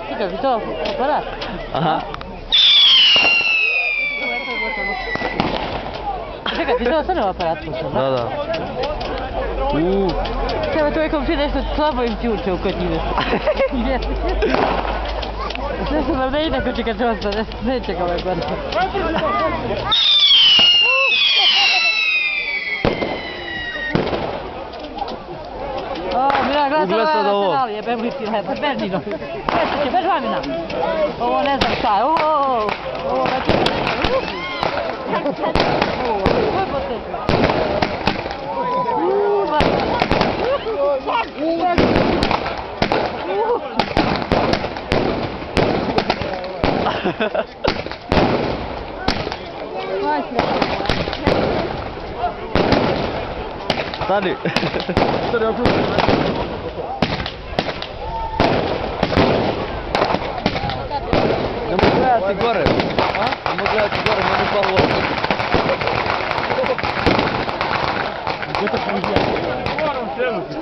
Čekaj, bi to aparat? Aha. Čekaj, ti to stvarno aparat slušao, da? Da. Treba to je kao nešto slabo im čuče u kotnjine. Sve se nam ne ide ko čeka čosta, neće kao je aparat. Ugled sad ovo. Jebem li ti lepo, beži no. Beži će, beži vamina. Ovo ne znam šta je, ovo već je. Ovo je potečno. Stani. Nemoj gledati gore. Nemoj gledati gore, nemoj palo ovo. Moram krenuti.